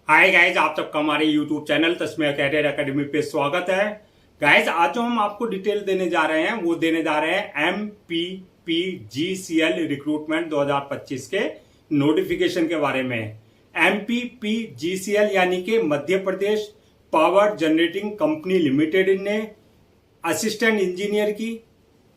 Hi guys, आप सबका हमारे यूट्यूब चैनल तस्मीर कैरियर एकेडमी पे स्वागत है। गाइज, आज जो हम आपको डिटेल देने जा रहे हैं वो देने जा रहे हैं MPPGCL रिक्रूटमेंट 2025 के नोटिफिकेशन के बारे में। MPPGCL यानी कि मध्य Pradesh power generating company limited ने असिस्टेंट इंजीनियर की,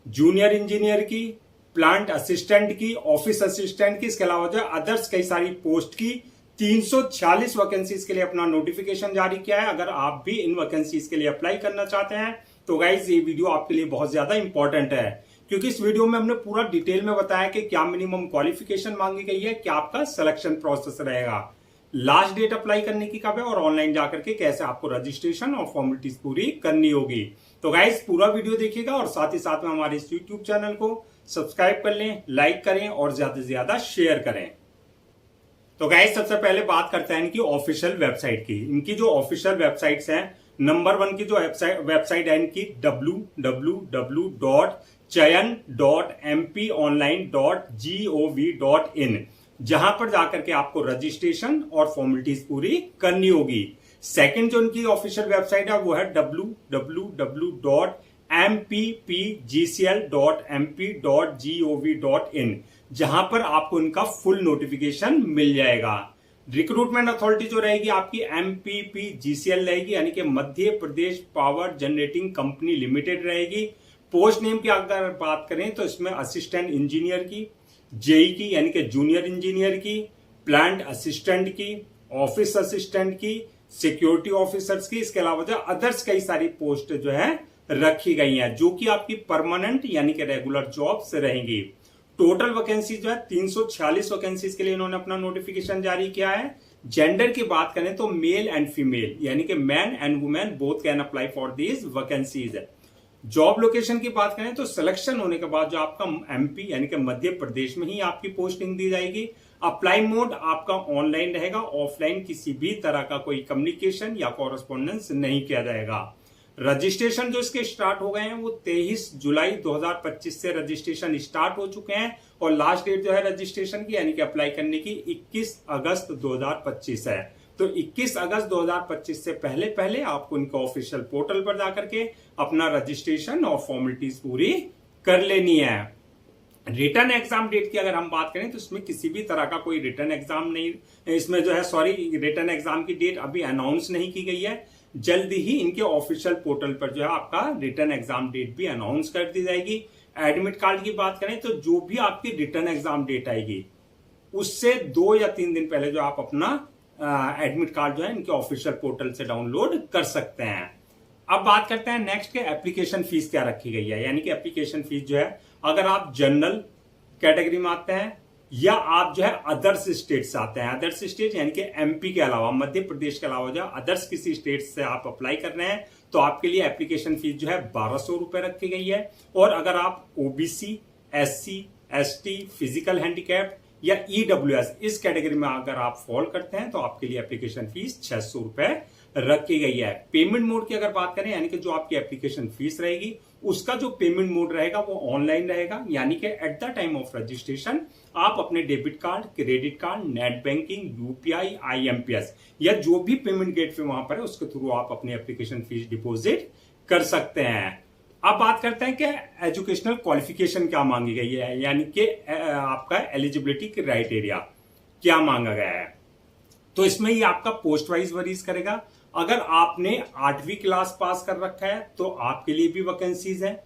जूनियर इंजीनियर की, प्लांट असिस्टेंट की, ऑफिस असिस्टेंट की, इसके अलावा जो अदर्स कई सारी पोस्ट की 346 वैकेंसीज के लिए अपना नोटिफिकेशन जारी किया है। अगर आप भी इन वैकेंसीज के लिए अप्लाई करना चाहते हैं तो गाइज ये वीडियो आपके लिए बहुत ज्यादा इंपॉर्टेंट है, क्योंकि इस वीडियो में हमने पूरा डिटेल में बताया कि क्या मिनिमम क्वालिफिकेशन मांगी गई है, क्या आपका सिलेक्शन प्रोसेस रहेगा, लास्ट डेट अप्लाई करने की कब है और ऑनलाइन जाकर के कैसे आपको रजिस्ट्रेशन और फॉर्मेलिटीज पूरी करनी होगी। तो गाइज पूरा वीडियो देखिएगा और साथ ही साथ में हमारे इस यूट्यूब चैनल को सब्सक्राइब कर लें, लाइक करें और ज्यादा से ज्यादा शेयर करें। तो गाइस सबसे पहले बात करते हैं इनकी ऑफिशियल वेबसाइट की। इनकी जो ऑफिशियल वेबसाइट्स हैं, नंबर 1 की जो वेबसाइट है इनकी www.chayan.mponline.gov.in, जहां पर जाकर के आपको रजिस्ट्रेशन और फॉर्मेलिटीज पूरी करनी होगी। सेकंड जो इनकी ऑफिशियल वेबसाइट है वो है www.mppgcl.mp.gov.in, जहां पर आपको इनका फुल नोटिफिकेशन मिल जाएगा। रिक्रूटमेंट अथॉरिटी जो रहेगी आपकी MPPGCL रहेगी, यानी कि मध्य Pradesh power generating company limited रहेगी। पोस्ट नेम की अगर बात करें तो इसमें असिस्टेंट इंजीनियर की, जेई की यानी कि जूनियर इंजीनियर की, प्लांट असिस्टेंट की, ऑफिस असिस्टेंट की, सिक्योरिटी ऑफिसर्स की, इसके अलावा जो अदर्स कई सारी पोस्ट जो है रखी गई हैं, जो कि आपकी परमानेंट यानी कि रेगुलर जॉब्स रहेंगी। टोटल वैकेंसी जो है 346 वैकेंसीज के लिए इन्होंने अपना नोटिफिकेशन जारी किया है। जेंडर की बात करें तो मेल एंड फीमेल यानी कि man and women both can apply for these vacancies. Job location की बात करें तो सिलेक्शन होने के बाद जो आपका MP यानी कि मध्य प्रदेश में ही आपकी पोस्टिंग दी जाएगी। अप्लाई मोड आपका ऑनलाइन रहेगा, ऑफलाइन किसी भी तरह का कोई कम्युनिकेशन या कॉरेस्पॉन्डेंस नहीं किया जाएगा। रजिस्ट्रेशन जो इसके स्टार्ट हो गए हैं वो 23 जुलाई 2025 से रजिस्ट्रेशन स्टार्ट हो चुके हैं और लास्ट डेट जो है रजिस्ट्रेशन की यानी कि अप्लाई करने की 21 अगस्त 2025 है। तो 21 अगस्त 2025 से पहले पहले आपको इनका ऑफिशियल पोर्टल पर जाकर के अपना रजिस्ट्रेशन और फॉर्मेलिटीज पूरी कर लेनी है। रिटर्न एग्जाम डेट की अगर हम बात करें तो इसमें किसी भी तरह का कोई रिटर्न एग्जाम नहीं, इसमें जो है रिटर्न एग्जाम की डेट अभी अनाउंस नहीं की गई है। जल्दी ही इनके ऑफिशियल पोर्टल पर जो है आपका रिटर्न एग्जाम डेट भी अनाउंस कर दी जाएगी। एडमिट कार्ड की बात करें तो जो भी आपकी रिटर्न एग्जाम डेट आएगी उससे 2 या 3 दिन पहले जो आप अपना एडमिट कार्ड जो है इनके ऑफिशियल पोर्टल से डाउनलोड कर सकते हैं। अब बात करते हैं नेक्स्ट के एप्लीकेशन फीस क्या रखी गई है, यानी कि एप्लीकेशन फीस जो है अगर आप जनरल कैटेगरी में आते हैं या आप जो है अदर्स स्टेट से आते हैं, अदर्स स्टेट यानी कि MP के अलावा, मध्य प्रदेश के अलावा जो अदर्स किसी स्टेट से आप अप्लाई कर रहे हैं तो आपके लिए एप्लीकेशन फीस जो है 1200 रुपए रखी गई है। और अगर आप OBC, SC, ST, physical handicap या EWS इस कैटेगरी में अगर आप फॉल करते हैं तो आपके लिए एप्लीकेशन फीस 600 रुपए रखी गई है। पेमेंट मोड की अगर बात करें यानी कि जो आपकी एप्लीकेशन फीस रहेगी उसका जो पेमेंट मोड रहेगा वो ऑनलाइन रहेगा, यानी कि at the time of registration आप अपने debit card, credit card, net banking, UPI, IMPS या जो भी पेमेंट गेटवे वहां पर है उसके थ्रू आप अपनी एप्लीकेशन फीस डिपॉजिट कर सकते हैं। अब बात करते हैं कि एजुकेशनल क्वालिफिकेशन क्या मांगी गई है, यानी कि आपका एलिजिबिलिटी क्राइटेरिया क्या मांगा गया है। तो इसमें ही आपका पोस्ट वाइज वरीज करेगा। अगर आपने 8वीं क्लास पास कर रखा है तो आपके लिए भी वैकेंसीज है।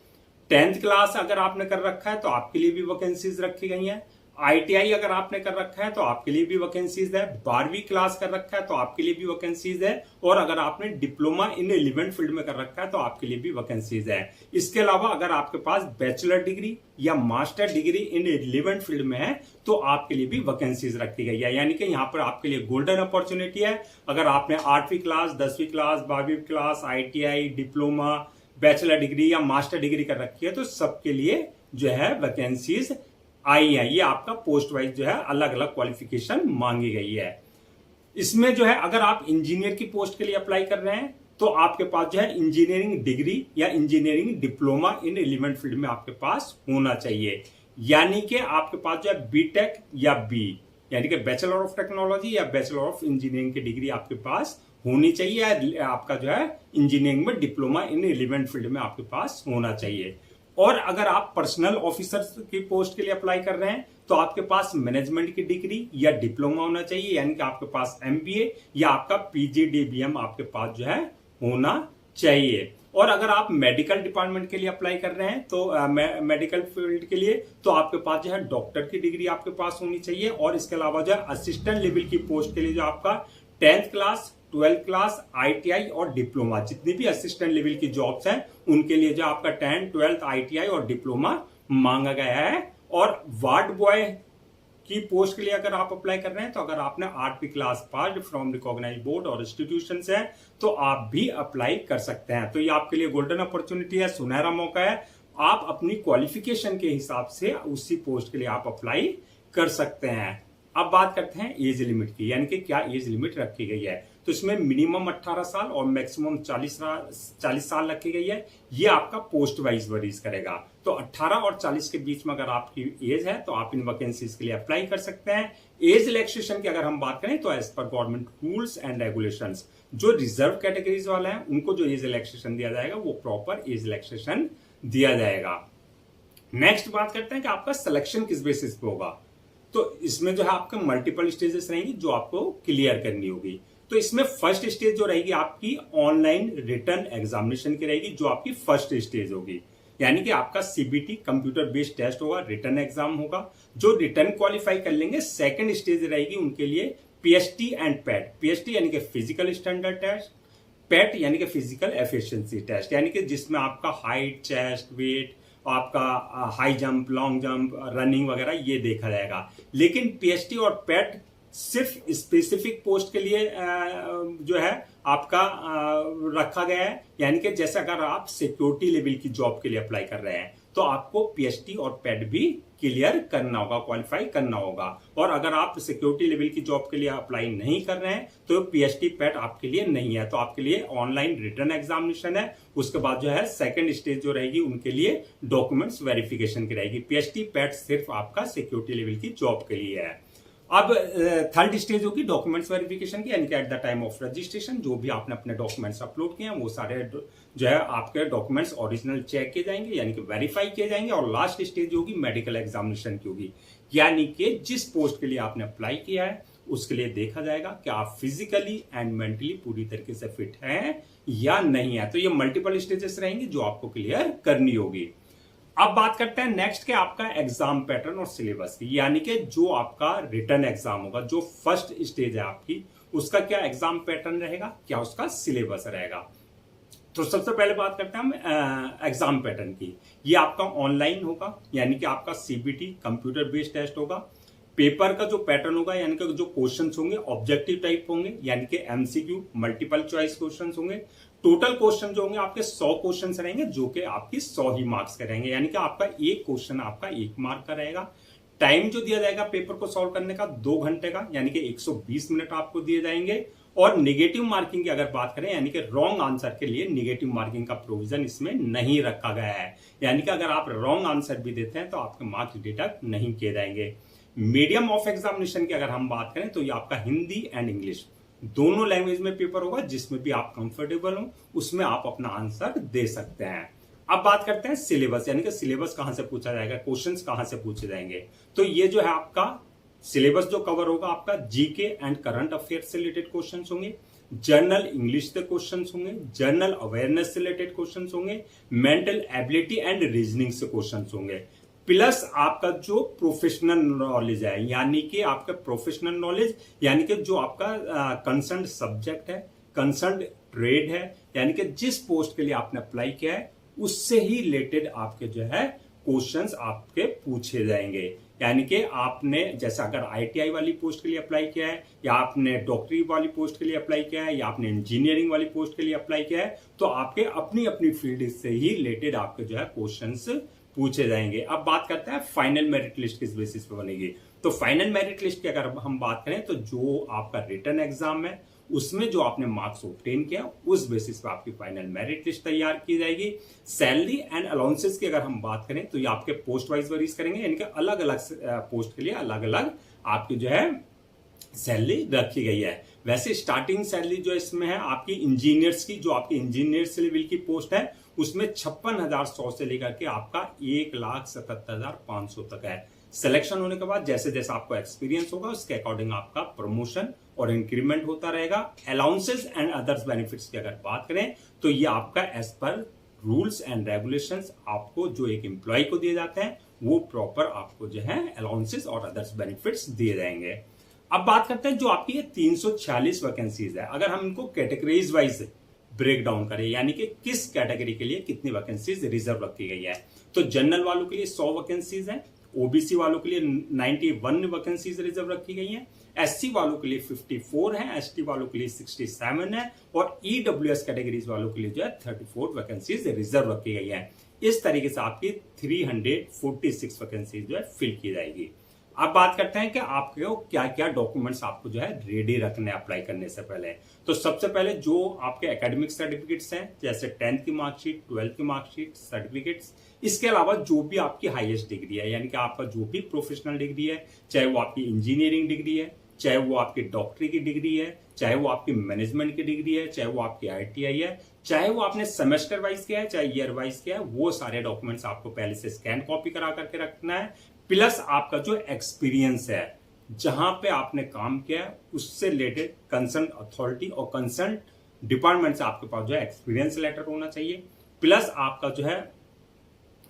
10th क्लास अगर आपने कर रखा है तो आपके लिए भी वैकेंसीज रखी गई हैं। ITI अगर आपने कर रखा है तो आपके लिए भी वैकेंसीज है। 12वीं क्लास कर रखा है तो आपके लिए भी वैकेंसीज है। और अगर आपने डिप्लोमा इन रिलेवेंट फील्ड में कर रखा है तो आपके लिए भी वैकेंसीज है। इसके अलावा अगर आपके पास बैचलर डिग्री या master degree in relevant field में है तो आपके लिए भी वैकेंसीज रखी गई है, यानी कि यहाँ पर आपके लिए गोल्डन अपॉर्चुनिटी है। अगर आपने 8वीं क्लास, 10वीं क्लास, 12वीं class, ITI, diploma, bachelor degree या मास्टर डिग्री कर रखी है तो सबके लिए जो है वैकेंसीज आई है। ये आपका पोस्ट वाइज जो है अलग अलग क्वालिफिकेशन मांगी गई है। इसमें जो है अगर आप इंजीनियर की पोस्ट के लिए अप्लाई कर रहे हैं तो आपके पास जो है इंजीनियरिंग डिग्री या engineering diploma in relevant field में आपके पास होना चाहिए, यानी कि आपके पास जो है BTech या B यानी कि बैचलर ऑफ टेक्नोलॉजी या बैचलर ऑफ इंजीनियरिंग की डिग्री आपके पास होनी चाहिए, या आपका जो है इंजीनियरिंग में डिप्लोमा इन रिलेवेंट फील्ड में आपके पास होना चाहिए। और अगर आप पर्सनल ऑफिसर की पोस्ट के लिए अप्लाई कर रहे हैं तो आपके पास मैनेजमेंट की डिग्री या डिप्लोमा होना चाहिए, यानी कि आपके पास एमबीए या आपका पीजीडीबीएम आपके पास जो है होना चाहिए। और अगर आप मेडिकल डिपार्टमेंट के लिए अप्लाई कर रहे हैं तो मेडिकल फील्ड के लिए तो आपके पास जो है डॉक्टर की डिग्री आपके पास होनी चाहिए। और इसके अलावा जो है असिस्टेंट लेवल की पोस्ट के लिए जो आपका 10th class 12th class ITI और डिप्लोमा, जितनी भी असिस्टेंट लेवल की जॉब्स हैं उनके लिए जो आपका 10th 12th आईटीआई और डिप्लोमा मांगा गया है। और वार्ड बॉय की पोस्ट के लिए अगर आप अप्लाई कर रहे हैं तो अगर आपने 8वीं class pass from recognized board और इंस्टीट्यूशन है तो आप भी अप्लाई कर सकते हैं। तो ये आपके लिए गोल्डन अपॉर्चुनिटी है, सुनहरा मौका है। आप अपनी क्वालिफिकेशन के हिसाब से उसी पोस्ट के लिए आप अप्लाई कर सकते हैं। अब बात करते हैं एज लिमिट की, यानी कि क्या एज लिमिट रखी गई है। तो इसमें मिनिमम 18 साल और मैक्सिमम 40 साल रखी गई है। ये आपका पोस्ट वाइज वरीज करेगा। तो 18 और 40 के बीच में अगर आपकी एज है तो आप इन वैकेंसीज के लिए अप्लाई कर सकते हैं। एज रिलैक्सेशन की अगर हम बात करें तो एज पर गवर्नमेंट रूल्स एंड रेगुलेशंस जो रिजर्व कैटेगरीज वाले हैं उनको जो एज रिलैक्सेशन दिया जाएगा वो प्रॉपर एज रिलैक्सेशन दिया जाएगा। नेक्स्ट बात करते हैं कि आपका सिलेक्शन किस बेसिस पे होगा। तो इसमें जो है आपके मल्टीपल स्टेजेस रहेंगी जो आपको क्लियर करनी होगी। तो इसमें फर्स्ट स्टेज जो रहेगी आपकी ऑनलाइन रिटर्न एग्जामिनेशन की रहेगी, जो आपकी फर्स्ट स्टेज होगी। यानी कि आपका सीबीटी कंप्यूटर बेस्ड टेस्ट होगा, रिटर्न एग्जाम होगा। जो रिटर्न क्वालिफाई कर लेंगे सेकंड स्टेज रहेगी उनके लिए पीएसटी एंड पैट। पीएसटी यानी कि फिजिकल स्टैंडर्ड टेस्ट, पैट यानी कि फिजिकल एफिशिएंसी टेस्ट, यानी कि जिसमें आपका हाइट, चेस्ट, वेट, आपका high jump, long jump, running वगैरह ये देखा जाएगा। लेकिन पीएसटी और पैट सिर्फ स्पेसिफिक पोस्ट के लिए जो है आपका रखा गया है। यानी कि जैसे अगर आप सिक्योरिटी लेवल की जॉब के लिए अप्लाई कर रहे हैं तो आपको पीएसटी और पैट भी क्लियर करना होगा, क्वालिफाई करना होगा। और अगर आप सिक्योरिटी लेवल की जॉब के लिए अप्लाई नहीं कर रहे हैं तो पीएसटी पैट आपके लिए नहीं है। तो आपके लिए ऑनलाइन रिटर्न एग्जामिनेशन है। उसके बाद जो है सेकंड स्टेज जो रहेगी उनके लिए डॉक्यूमेंट्स वेरिफिकेशन की रहेगी। पीएसटी पैट सिर्फ आपका सिक्योरिटी लेवल की जॉब के लिए है। अब थर्ड स्टेज होगी डॉक्यूमेंट्स वेरिफिकेशन की, यानी कि at the time of registration जो भी आपने अपने डॉक्यूमेंट्स अपलोड किए हैं वो सारे जो है आपके डॉक्यूमेंट्स ओरिजिनल चेक किए जाएंगे, यानी कि वेरीफाई किए जाएंगे। और लास्ट स्टेज होगी मेडिकल एग्जामिनेशन की होगी, यानी कि जिस पोस्ट के लिए आपने अप्लाई किया है उसके लिए देखा जाएगा कि आप फिजिकली एंड मेंटली पूरी तरीके से फिट हैं या नहीं है। तो ये मल्टीपल स्टेजेस रहेंगी जो आपको क्लियर करनी होगी। अब बात करते हैं नेक्स्ट के आपका एग्जाम पैटर्न और सिलेबस की, यानी कि जो आपका रिटर्न एग्जाम होगा, जो फर्स्ट स्टेज है आपकी, उसका क्या एग्जाम पैटर्न रहेगा, क्या उसका सिलेबस रहेगा। तो सबसे पहले बात करते हैं हम एग्जाम पैटर्न की। ये आपका ऑनलाइन होगा, यानी कि आपका सीबीटी कंप्यूटर बेस्ड टेस्ट होगा। पेपर का जो पैटर्न होगा, यानी कि जो क्वेश्चंस होंगे ऑब्जेक्टिव टाइप होंगे, यानी कि एमसीक्यू मल्टीपल चॉइस क्वेश्चंस होंगे। टोटल क्वेश्चन जो होंगे आपके 100 क्वेश्चन रहेंगे, जो कि आपकी 100 ही मार्क्स के रहेंगे, यानी कि आपका एक क्वेश्चन आपका 1 मार्क का रहेगा। टाइम जो दिया जाएगा पेपर को सॉल्व करने का 2 घंटे का, यानी कि 120 मिनट आपको दिए जाएंगे। और निगेटिव मार्किंग की अगर बात करें, यानी कि रॉन्ग आंसर के लिए निगेटिव मार्किंग का प्रोविजन इसमें नहीं रखा गया है। यानी कि अगर आप रॉन्ग आंसर भी देते हैं तो आपके मार्क्स डिडक्ट नहीं किए जाएंगे। मीडियम ऑफ एग्जामिनेशन की अगर हम बात करें तो ये आपका हिंदी एंड इंग्लिश दोनों लैंग्वेज में पेपर होगा, जिसमें भी आप कंफर्टेबल हो उसमें आप अपना आंसर दे सकते हैं। अब बात करते हैं सिलेबस, यानी कि सिलेबस कहां से पूछा जाएगा, क्वेश्चंस कहां से पूछे जाएंगे। तो ये जो है आपका सिलेबस जो कवर होगा आपका जीके एंड करंट अफेयर से रिलेटेड क्वेश्चंस होंगे, जनरल इंग्लिश से क्वेश्चंस होंगे, जनरल अवेयरनेस से रिलेटेड क्वेश्चंस होंगे, मेंटल एबिलिटी एंड रीजनिंग से क्वेश्चंस होंगे, प्लस आपका जो प्रोफेशनल नॉलेज है, यानी कि आपका प्रोफेशनल नॉलेज, यानी कि जो आपका कंसर्न सब्जेक्ट है, कंसर्न ट्रेड है, यानी कि जिस पोस्ट के लिए आपने अप्लाई किया है उससे ही रिलेटेड आपके जो है क्वेश्चंस आपके पूछे जाएंगे। यानी कि आपने जैसे अगर आईटीआई वाली पोस्ट के लिए अप्लाई किया है, या आपने डॉक्टरी वाली पोस्ट के लिए अप्लाई किया है, या आपने इंजीनियरिंग वाली पोस्ट के लिए अप्लाई किया है, तो आपके अपनी अपनी फील्ड से ही रिलेटेड आपके जो है क्वेश्चंस पूछे जाएंगे। अब बात करते हैं फाइनल मेरिट लिस्ट किस बेसिस पे बनेगी। तो फाइनल मेरिट लिस्ट की अगर हम बात करें तो जो आपका रिटर्न एग्जाम है उसमें जो आपने मार्क्स ऑब्टेन किया उस बेसिस पे आपकी फाइनल मेरिट लिस्ट तैयार की जाएगी। सैलरी एंड अलाउंसेस की अगर हम बात करें तो ये आपके पोस्ट वाइज वरीज करेंगे, यानी कि अलग अलग पोस्ट के लिए अलग अलग आपकी जो है सैलरी रखी गई है। वैसे स्टार्टिंग सैलरी जो इसमें है आपकी इंजीनियर्स की, जो आपकी इंजीनियर्स लेवल की पोस्ट है उसमें 56,100 से लेकर के आपका 1,77,500 तक है। सिलेक्शन होने के बाद जैसे जैसे आपको एक्सपीरियंस होगा उसके अकॉर्डिंग आपका प्रमोशन और इंक्रीमेंट होता रहेगा। अलाउंसेस एंड अदर्स बेनिफिट्स की अगर बात करें तो ये आपका as per rules and regulations आपको जो एक एम्प्लॉय को दिए जाते हैं वो प्रॉपर आपको जो है अलाउंसेस और अदर्स बेनिफिट्स दिए जाएंगे। अब बात करते हैं जो आपकी ये 346 वैकेंसीज है, अगर हम इनको कैटेगरीज वाइज ब्रेक डाउन करें यानी कि किस कैटेगरी के लिए कितनी वैकेंसीज रिजर्व रखी गई है, तो जनरल वालों के लिए 100 वैकेंसीज है, ओबीसी वालों के लिए 91 वैकेंसीज रिजर्व रखी गई हैं, एससी वालों के लिए 54 है, एसटी वालों के लिए 67 है और ईडब्ल्यूएस कैटेगरीज वालों के लिए जो है 34 वैकेंसीज रिजर्व रखी गई है। इस तरीके से आपकी 346 वैकेंसीज जो है फिल की जाएगी। अब बात करते हैं कि आपको क्या क्या डॉक्यूमेंट्स आपको जो है रेडी रखने अप्लाई करने से पहले। तो सबसे पहले जो आपके एकेडमिक सर्टिफिकेट्स हैं जैसे 10th की मार्कशीट, 12th की मार्कशीट, सर्टिफिकेट्स, इसके अलावा जो भी आपकी हाईएस्ट डिग्री है यानी कि आपका जो भी प्रोफेशनल डिग्री है, चाहे वो आपकी इंजीनियरिंग डिग्री है, चाहे वो आपकी डॉक्टरी की डिग्री है, चाहे वो आपकी मैनेजमेंट की डिग्री है, चाहे वो आपकी ITI है, चाहे वो आपने सेमेस्टर वाइज किया है, चाहे ईयर वाइज किया है, वो सारे डॉक्यूमेंट्स आपको पहले से स्कैन कॉपी करा करके रखना है। प्लस आपका जो एक्सपीरियंस है जहां पे आपने काम किया है उससे रिलेटेड कंसर्न अथॉरिटी और कंसर्न डिपार्टमेंट से आपके पास जो है एक्सपीरियंस लेटर होना चाहिए। प्लस आपका जो है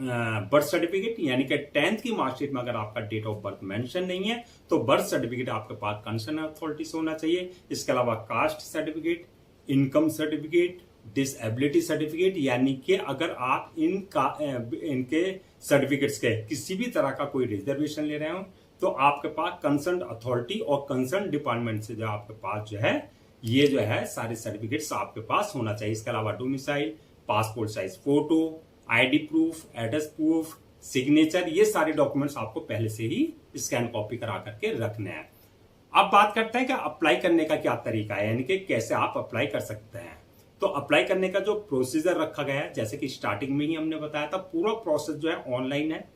बर्थ सर्टिफिकेट यानी कि 10th की मार्कशीट में अगर आपका डेट ऑफ बर्थ मेंशन नहीं है तो बर्थ सर्टिफिकेट आपके पास कंसर्न अथॉरिटी से होना चाहिए। इसके अलावा caste certificate, income certificate, disability certificate यानी कि अगर आप इनके सर्टिफिकेट्स के किसी भी तरह का कोई रिजर्वेशन ले रहे हो तो आपके पास कंसर्न अथॉरिटी और कंसर्न डिपार्टमेंट से जो आपके पास जो है ये जो है सारे सर्टिफिकेट्स आपके पास होना चाहिए। इसके अलावा domicile, passport size photo, ID proof, address proof, signature, ये सारे डॉक्यूमेंट्स आपको पहले से ही स्कैन कॉपी करा करके रखने हैं। अब बात करते हैं कि अप्लाई करने का क्या तरीका है यानी कि कैसे आप अप्लाई कर सकते हैं। तो अप्लाई करने का जो प्रोसीजर रखा गया है जैसे कि स्टार्टिंग में ही हमने बताया था, पूरा प्रोसेस जो है ऑनलाइन है।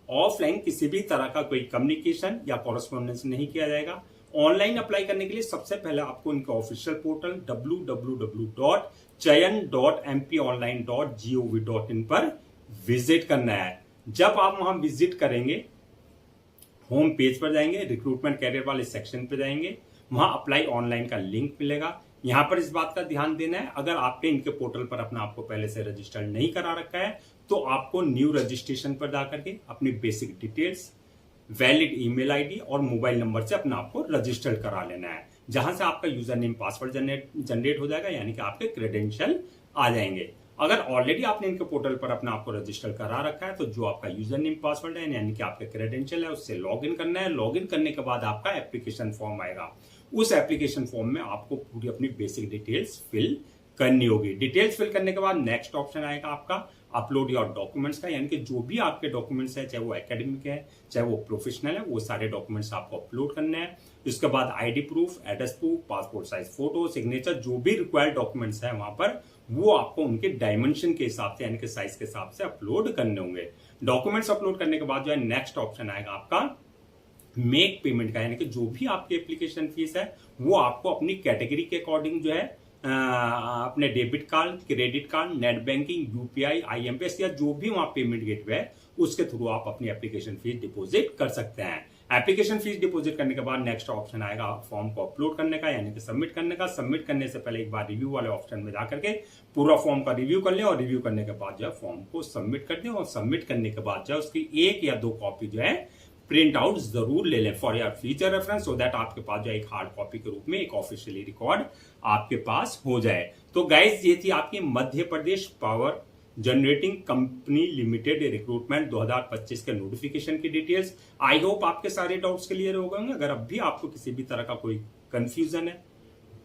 ऑफलाइन किसी भी तरह का कोई कम्युनिकेशन या कॉरेस्पॉन्डेंस नहीं किया जाएगा। ऑनलाइन अप्लाई करने के लिए सबसे पहले आपको इनका ऑफिशियल पोर्टल www.chayan.mponline.gov.in पर विजिट करना है। जब आप वहां विजिट करेंगे होम पेज पर जाएंगे, रिक्रूटमेंट कैरियर वाले सेक्शन पे जाएंगे, वहां अप्लाई ऑनलाइन का लिंक मिलेगा। यहां पर इस बात का ध्यान देना है अगर आपने इनके पोर्टल पर अपना आपको पहले से रजिस्टर नहीं करा रखा है तो आपको न्यू रजिस्ट्रेशन पर जाकर के अपनी basic details, valid email ID और मोबाइल नंबर से अपना आपको रजिस्टर करा लेना है, जहां से आपका यूजर नेम पासवर्ड जनरेट हो जाएगा यानी कि आपके क्रेडेंशियल आ जाएंगे। अगर ऑलरेडी आपने इनके पोर्टल पर अपना आपको रजिस्टर करा रखा है तो जो आपका यूजर नेम पासवर्ड है यानी कि आपके क्रेडेंशियल है उससे लॉगिन करना है। लॉगिन करने के बाद आपका एप्लीकेशन फॉर्म आएगा। उस एप्लीकेशन फॉर्म में आपको पूरी अपनी बेसिक डिटेल्स फिल करनी होगी। डिटेल्स फिल करने के बाद नेक्स्ट ऑप्शन आएगा आपका अपलोड योर डॉक्यूमेंट्स का यानी कि जो भी आपके डॉक्यूमेंट्स है चाहे वो एकेडमिक है चाहे वो प्रोफेशनल है वो सारे डॉक्यूमेंट्स आपको अपलोड करने हैं। इसके बाद ID proof, address proof, passport size photo, signature, जो भी रिक्वायर्ड डॉक्यूमेंट्स है वहां पर वो आपको उनके डायमेंशन के हिसाब से यानी कि साइज के हिसाब से अपलोड करने होंगे। डॉक्यूमेंट्स अपलोड करने के बाद जो है नेक्स्ट ऑप्शन आएगा आपका मेक पेमेंट का यानी कि जो भी आपकी एप्लीकेशन फीस है वो आपको अपनी कैटेगरी के अकॉर्डिंग जो है अपने debit card, credit card, net banking, UPI, IMPS या जो भी वहां पेमेंट गेटवे है उसके थ्रू आप अपनी एप्लीकेशन फीस डिपॉजिट कर सकते हैं। एप्लीकेशन फीस डिपॉजिट करने के बाद नेक्स्ट ऑप्शन आएगा फॉर्म को अपलोड करने का यानी कि सबमिट करने का। सबमिट करने से पहले एक बार रिव्यू वाले ऑप्शन में जाकर के पूरा फॉर्म का रिव्यू कर लें और रिव्यू करने के बाद जो है फॉर्म को सबमिट कर दें और सबमिट करने के बाद जो है उसकी 1 या 2 कॉपी जो है प्रिंट आउट जरूर ले लें for your future reference, so that आपके पास जो एक हार्ड कॉपी के रूप में एक ऑफिशियली रिकॉर्ड आपके पास हो जाए। तो गाइज ये थी आपकी Madhya Pradesh power generating company limited recruitment 2025 के नोटिफिकेशन की डिटेल्स। आई होप आपके सारे डाउट्स क्लियर हो गए होंगे। अगर अब भी आपको किसी भी तरह का कोई कंफ्यूजन है,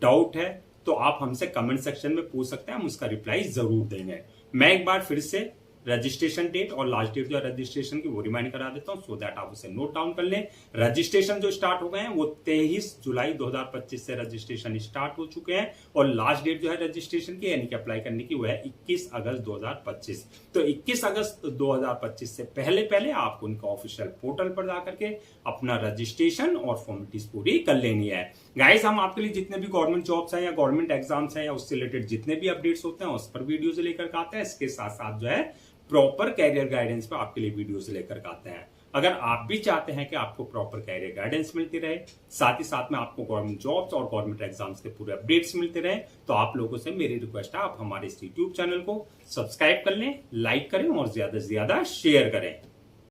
डाउट है तो आप हमसे कमेंट सेक्शन में पूछ सकते हैं, हम उसका रिप्लाई जरूर देंगे। मैं एक बार फिर से रजिस्ट्रेशन डेट और लास्ट डेट जो है रजिस्ट्रेशन की वो रिमाइंड करा देता हूं, सो दैट आप उसे नोट डाउन कर लें। रजिस्ट्रेशन जो स्टार्ट हो गए हैं वो 23 जुलाई 2025 से रजिस्ट्रेशन स्टार्ट हो चुके हैं और लास्ट डेट जो है रजिस्ट्रेशन की यानी कि अप्लाई करने की वो है 21 अगस्त 2025। तो 21 अगस्त 2025 से पहले पहले आपको उनका ऑफिशियल पोर्टल पर जाकर के अपना रजिस्ट्रेशन और फॉर्मेलिटीज पूरी कर लेनी है। गाइस, हम आपके लिए जितने भी गवर्नमेंट जॉब्स हैं या गवर्नमेंट एग्जाम्स हैं या उससे रिलेटेड जितने भी अपडेट्स होते हैं उस पर वीडियोज लेकर आते हैं। इसके साथ साथ जो है प्रॉपर कैरियर गाइडेंस पर आपके लिए वीडियोज लेकर आते हैं। अगर आप भी चाहते हैं कि आपको प्रॉपर कैरियर गाइडेंस मिलती रहे, साथ ही साथ में आपको गवर्नमेंट जॉब्स और गवर्नमेंट एग्जाम्स के पूरे अपडेट्स मिलते रहे, तो आप लोगों से मेरी रिक्वेस्ट है आप हमारे इस यूट्यूब चैनल को सब्सक्राइब कर लें, लाइक करें और ज्यादा से ज्यादा शेयर करें।